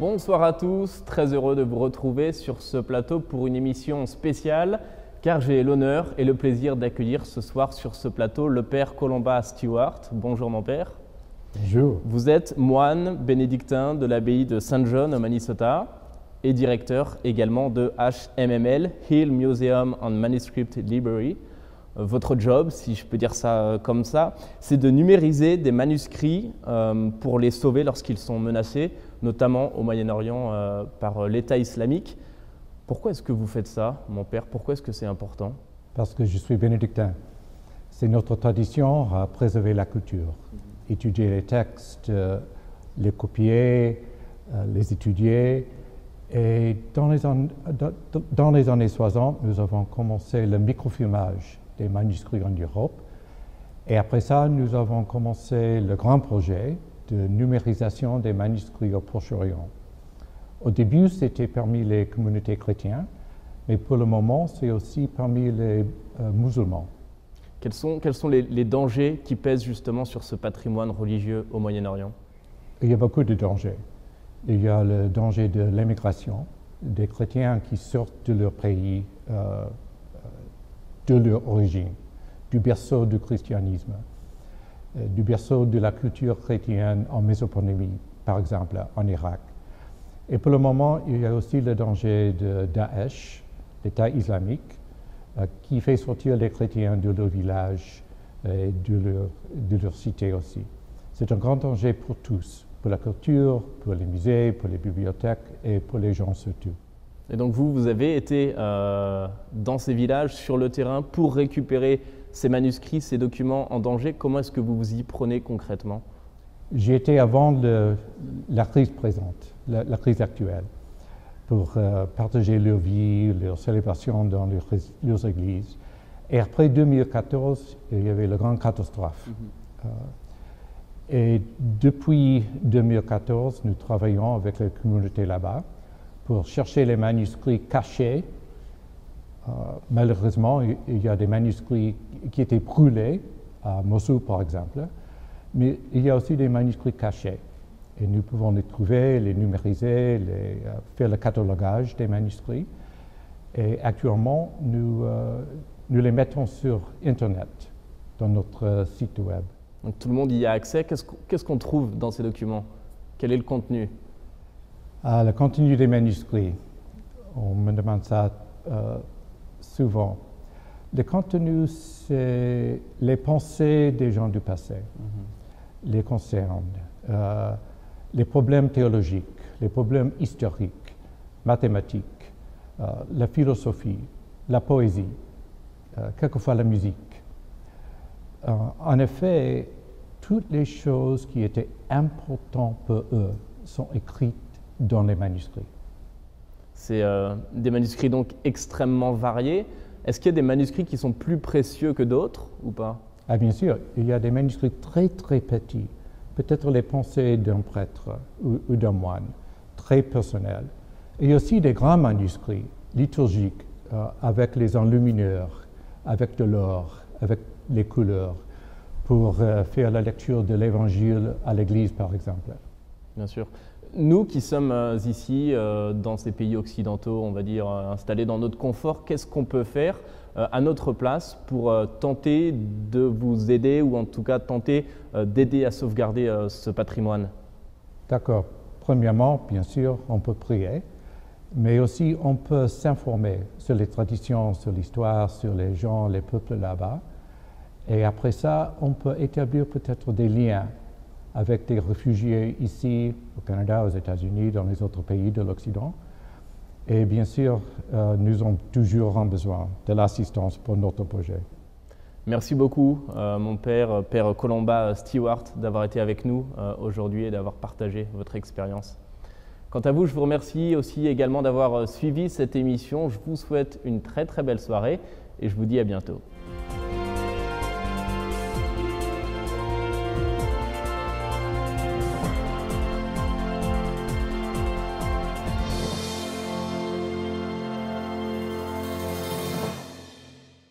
Bonsoir à tous, très heureux de vous retrouver sur ce plateau pour une émission spéciale car j'ai l'honneur et le plaisir d'accueillir ce soir sur ce plateau le père Colomba Stewart. Bonjour mon père. Bonjour. Vous êtes moine bénédictin de l'abbaye de Saint John au Minnesota et directeur également de HMML, Hill Museum and Manuscript Library. Votre job, si je peux dire ça comme ça, c'est de numériser des manuscrits pour les sauver lorsqu'ils sont menacés, notamment au Moyen-Orient par l'État islamique. Pourquoi est-ce que vous faites ça, mon père? Pourquoi est-ce que c'est important? Parce que je suis bénédictin. C'est notre tradition à préserver la culture, étudier les textes, les copier, les étudier. Et dans les années 60, nous avons commencé le microfilmage des manuscrits en Europe. Et après ça, nous avons commencé le grand projet de numérisation des manuscrits au Proche-Orient. Au début, c'était parmi les communautés chrétiennes, mais pour le moment, c'est aussi parmi les musulmans. Quels sont les dangers qui pèsent justement sur ce patrimoine religieux au Moyen-Orient? Il y a beaucoup de dangers. Il y a le danger de l'émigration, des chrétiens qui sortent de leur pays, de leur origine, du berceau du christianisme, du berceau de la culture chrétienne en Mésopotamie, par exemple, en Irak. Et pour le moment, il y a aussi le danger de Daesh, l'État islamique, qui fait sortir les chrétiens de leur village et de leur cité aussi. C'est un grand danger pour tous, pour la culture, pour les musées, pour les bibliothèques et pour les gens surtout. Et donc vous avez été dans ces villages, sur le terrain, pour récupérer ces manuscrits, ces documents en danger. Comment est-ce que vous vous y prenez concrètement? J'y étais avant la crise présente, la crise actuelle, pour partager leur vie, leur célébration dans leurs églises. Et après 2014, il y avait la grande catastrophe. Et depuis 2014, nous travaillons avec la communauté là-bas pour chercher les manuscrits cachés. Malheureusement, il y a des manuscrits qui étaient brûlés, à Mossoul par exemple, mais il y a aussi des manuscrits cachés. Et nous pouvons les trouver, les numériser, faire le catalogage des manuscrits. Et actuellement, nous les mettons sur Internet, dans notre site web. Donc tout le monde y a accès. Qu'est-ce qu'on trouve dans ces documents? Quel est le contenu? Le contenu des manuscrits, on me demande ça souvent. Le contenu, c'est les pensées des gens du passé, les concerns, les problèmes théologiques, les problèmes historiques, mathématiques, la philosophie, la poésie, quelquefois la musique. En effet, toutes les choses qui étaient importantes pour eux sont écrites dans les manuscrits. C'est des manuscrits donc extrêmement variés. Est-ce qu'il y a des manuscrits qui sont plus précieux que d'autres ou pas? Ah, bien sûr, il y a des manuscrits très très petits, peut-être les pensées d'un prêtre ou d'un moine, très personnels. Il y a aussi des grands manuscrits liturgiques avec les enlumineurs, avec de l'or, avec les couleurs, pour faire la lecture de l'Évangile à l'Église, par exemple. Bien sûr. Nous qui sommes ici, dans ces pays occidentaux, on va dire, installés dans notre confort, qu'est-ce qu'on peut faire à notre place pour tenter de vous aider ou en tout cas tenter d'aider à sauvegarder ce patrimoine? D'accord. Premièrement, bien sûr, on peut prier, mais aussi on peut s'informer sur les traditions, sur l'histoire, sur les gens, les peuples là-bas. Et après ça, on peut établir peut-être des liens avec des réfugiés ici, au Canada, aux États-Unis, dans les autres pays de l'Occident. Et bien sûr, nous avons toujours besoin de l'assistance pour notre projet. Merci beaucoup, mon père, père Colomba Stewart, d'avoir été avec nous aujourd'hui et d'avoir partagé votre expérience. Quant à vous, je vous remercie aussi également d'avoir suivi cette émission. Je vous souhaite une très très belle soirée et je vous dis à bientôt.